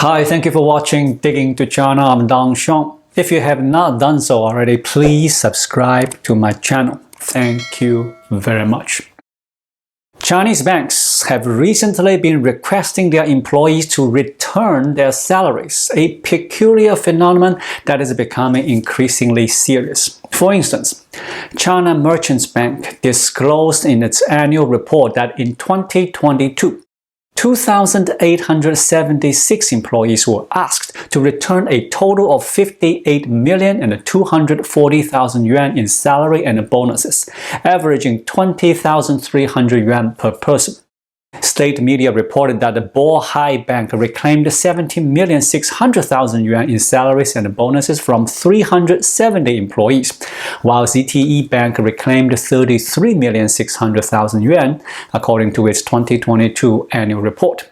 Hi, thank you for watching Digging to China. I'm Dong Xiong. If you have not done so already, please subscribe to my channel. Thank you very much. Chinese banks have recently been requesting their employees to return their salaries, a peculiar phenomenon that is becoming increasingly serious. For instance, China Merchants Bank disclosed in its annual report that in 2022, 2,876 employees were asked to return a total of 58,240,000 yuan in salary and bonuses, averaging 20,300 yuan per person. State media reported that the Beijing Bank reclaimed 17,600,000 yuan in salaries and bonuses from 370 employees, while ZTE Bank reclaimed 33,600,000 yuan, according to its 2022 annual report.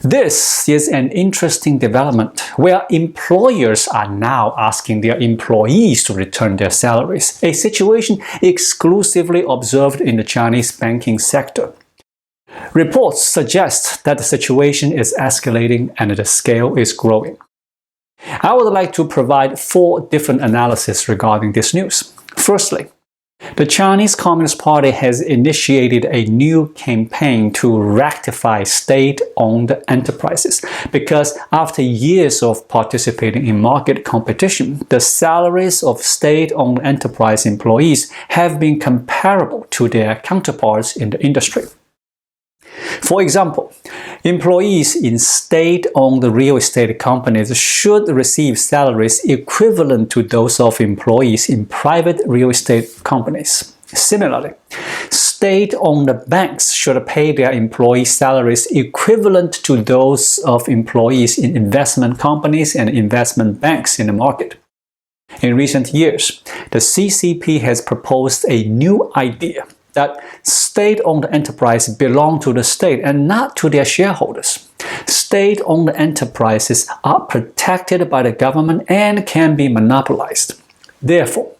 This is an interesting development where employers are now asking their employees to return their salaries, a situation exclusively observed in the Chinese banking sector. Reports suggest that the situation is escalating and the scale is growing. I would like to provide 4 different analyses regarding this news. Firstly, the Chinese Communist Party has initiated a new campaign to rectify state-owned enterprises because after years of participating in market competition, the salaries of state-owned enterprise employees have been comparable to their counterparts in the industry. For example, employees in state-owned real estate companies should receive salaries equivalent to those of employees in private real estate companies. Similarly, state-owned banks should pay their employee salaries equivalent to those of employees in investment companies and investment banks in the market. In recent years, the CCP has proposed a new idea that state-owned enterprises belong to the state and not to their shareholders. State-owned enterprises are protected by the government and can be monopolized. Therefore,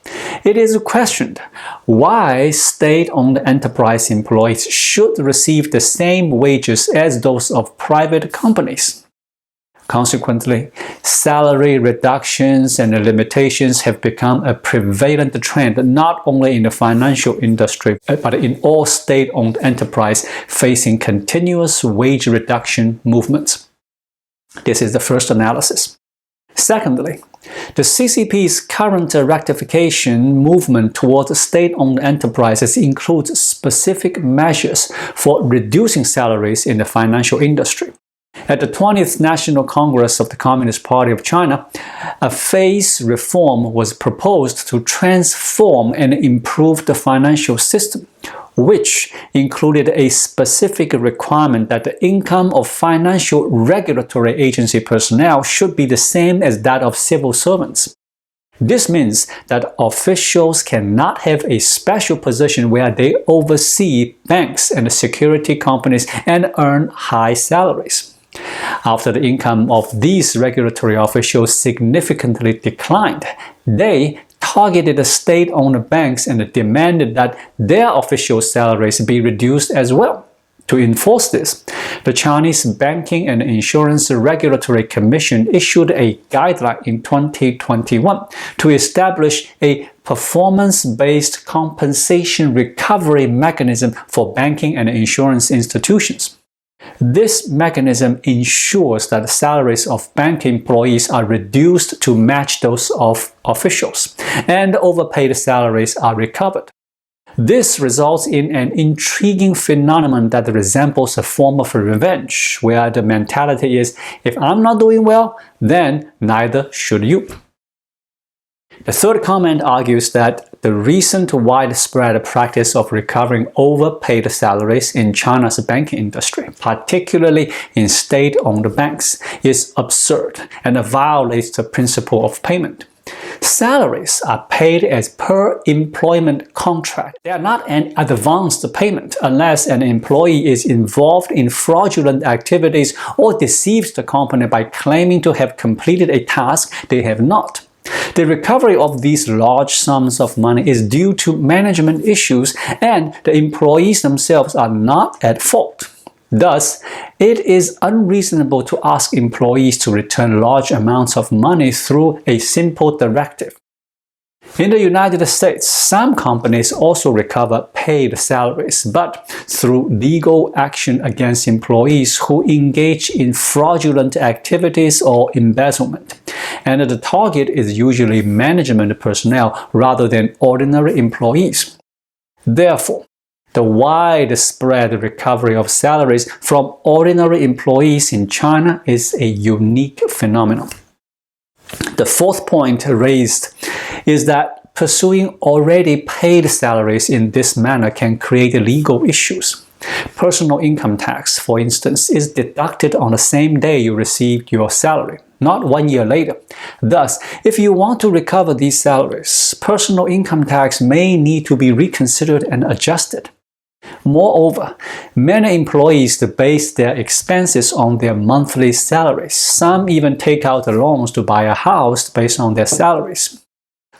it is questioned why state-owned enterprise employees should receive the same wages as those of private companies. Consequently, salary reductions and limitations have become a prevalent trend not only in the financial industry but in all state-owned enterprises facing continuous wage reduction movements. This is the first analysis. Secondly, the CCP's current rectification movement towards state-owned enterprises includes specific measures for reducing salaries in the financial industry. At the 20th National Congress of the Communist Party of China, a phase reform was proposed to transform and improve the financial system, which included a specific requirement that the income of financial regulatory agency personnel should be the same as that of civil servants. This means that officials cannot have a special position where they oversee banks and security companies and earn high salaries. After the income of these regulatory officials significantly declined, they targeted the state-owned banks and demanded that their official salaries be reduced as well. To enforce this, the Chinese Banking and Insurance Regulatory Commission issued a guideline in 2021 to establish a performance-based compensation recovery mechanism for banking and insurance institutions. This mechanism ensures that the salaries of bank employees are reduced to match those of officials, and overpaid salaries are recovered. This results in an intriguing phenomenon that resembles a form of revenge, where the mentality is, if I'm not doing well, then neither should you. The third comment argues that the recent widespread practice of recovering overpaid salaries in China's banking industry, particularly in state-owned banks, is absurd and violates the principle of payment. Salaries are paid as per employment contract. They are not an advanced payment unless an employee is involved in fraudulent activities or deceives the company by claiming to have completed a task they have not. The recovery of these large sums of money is due to management issues, and the employees themselves are not at fault. Thus, it is unreasonable to ask employees to return large amounts of money through a simple directive. In the United States, some companies also recover paid salaries, but through legal action against employees who engage in fraudulent activities or embezzlement. And the target is usually management personnel rather than ordinary employees. Therefore, the widespread recovery of salaries from ordinary employees in China is a unique phenomenon. The fourth point raised is that pursuing already paid salaries in this manner can create legal issues. Personal income tax, for instance, is deducted on the same day you received your salary, not 1 year later. Thus, if you want to recover these salaries, personal income tax may need to be reconsidered and adjusted. Moreover, many employees base their expenses on their monthly salaries. Some even take out loans to buy a house based on their salaries.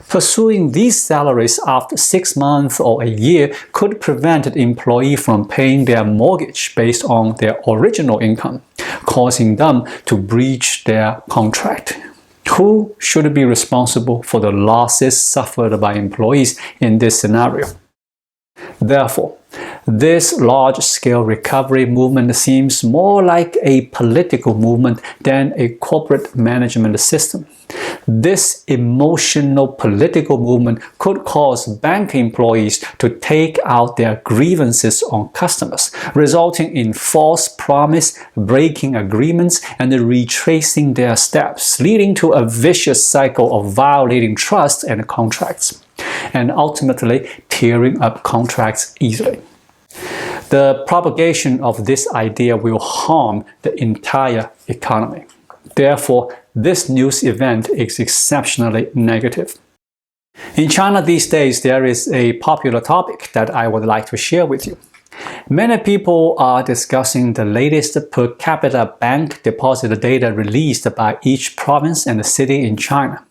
Pursuing these salaries after 6 months or a year could prevent the employee from paying their mortgage based on their original income, causing them to breach their contract. Who should be responsible for the losses suffered by employees in this scenario? Therefore, this large-scale recovery movement seems more like a political movement than a corporate management system. This emotional political movement could cause bank employees to take out their grievances on customers, resulting in false promise, breaking agreements, and retracing their steps, leading to a vicious cycle of violating trust and contracts, and ultimately tearing up contracts easily. The propagation of this idea will harm the entire economy. Therefore, this news event is exceptionally negative. In China these days, there is a popular topic that I would like to share with you. Many people are discussing the latest per capita bank deposit data released by each province and city in China.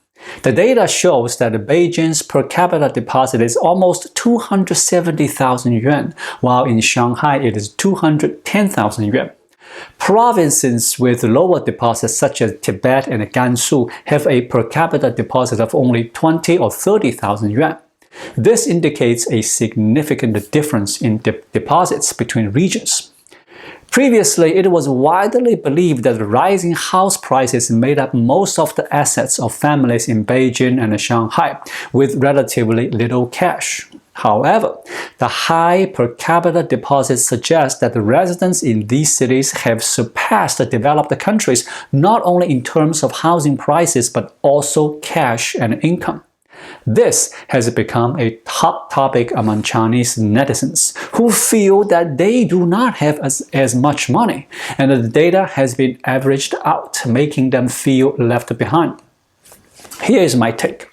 The data shows that Beijing's per capita deposit is almost 270,000 yuan, while in Shanghai it is 210,000 yuan. Provinces with lower deposits such as Tibet and Gansu have a per capita deposit of only 20 or 30,000 yuan. This indicates a significant difference in deposits between regions. Previously, it was widely believed that rising house prices made up most of the assets of families in Beijing and Shanghai, with relatively little cash. However, the high per capita deposits suggest that the residents in these cities have surpassed the developed countries not only in terms of housing prices but also cash and income. This has become a top topic among Chinese netizens, who feel that they do not have as much money, and the data has been averaged out, making them feel left behind. Here is my take.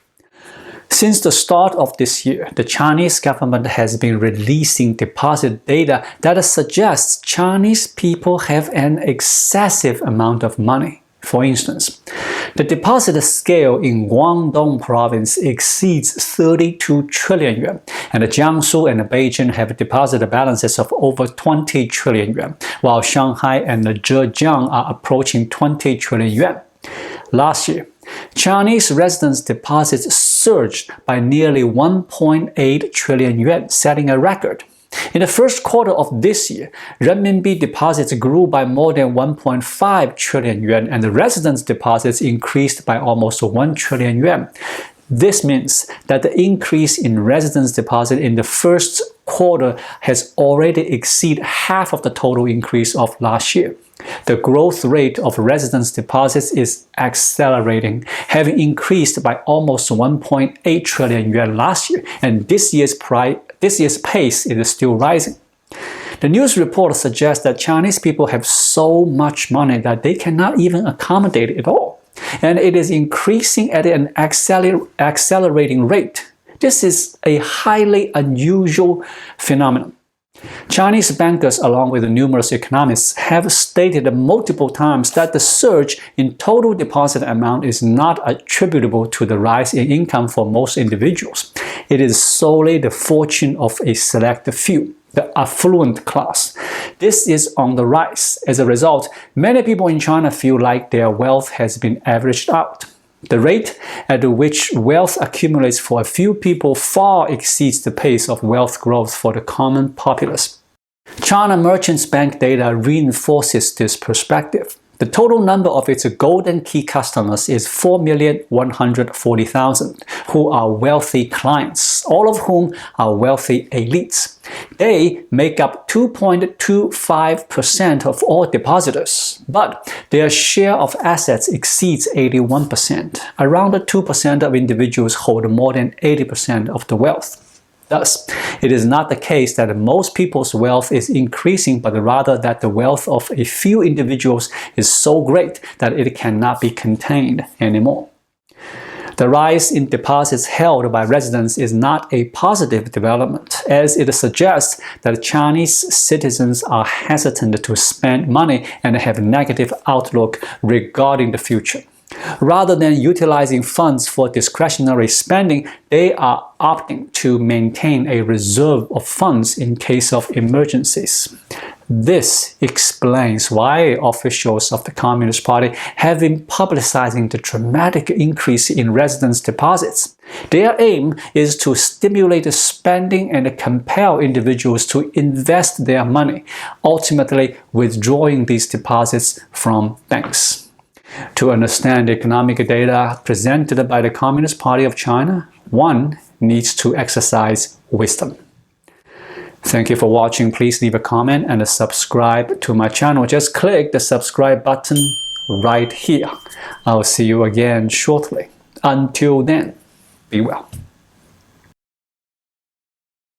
Since the start of this year, the Chinese government has been releasing deposit data that suggests Chinese people have an excessive amount of money. For instance, the deposit scale in Guangdong province exceeds 32 trillion yuan, and Jiangsu and Beijing have deposit balances of over 20 trillion yuan, while Shanghai and Zhejiang are approaching 20 trillion yuan. Last year, Chinese residents' deposits surged by nearly 1.8 trillion yuan, setting a record. In the first quarter of this year, renminbi deposits grew by more than 1.5 trillion yuan, and the residents' deposits increased by almost 1 trillion yuan. This means that the increase in residents' deposit in the first quarter has already exceeded half of the total increase of last year. The growth rate of residents' deposits is accelerating, having increased by almost 1.8 trillion yuan last year, and this year's pace is still rising. The news report suggests that Chinese people have so much money that they cannot even accommodate it all, and it is increasing at an accelerating rate. This is a highly unusual phenomenon. Chinese bankers, along with numerous economists, have stated multiple times that the surge in total deposit amount is not attributable to the rise in income for most individuals. It is solely the fortune of a select few. the affluent class. This is on the rise. As a result, many people in China feel like their wealth has been averaged out. The rate at which wealth accumulates for a few people far exceeds the pace of wealth growth for the common populace. China Merchants Bank data reinforces this perspective. The total number of its golden key customers is 4,140,000, who are wealthy clients, all of whom are wealthy elites. They make up 2.25% of all depositors, but their share of assets exceeds 81%. Around 2% of individuals hold more than 80% of the wealth. Thus, it is not the case that most people's wealth is increasing, but rather that the wealth of a few individuals is so great that it cannot be contained anymore. The rise in deposits held by residents is not a positive development, as it suggests that Chinese citizens are hesitant to spend money and have a negative outlook regarding the future. Rather than utilizing funds for discretionary spending, they are opting to maintain a reserve of funds in case of emergencies. This explains why officials of the Communist Party have been publicizing the dramatic increase in residents' deposits. Their aim is to stimulate spending and compel individuals to invest their money, ultimately withdrawing these deposits from banks. To understand economic data presented by the Communist Party of China, one needs to exercise wisdom. Thank you for watching. Please leave a comment and subscribe to my channel. Just click the subscribe button right here. I'll see you again shortly. Until then, be well.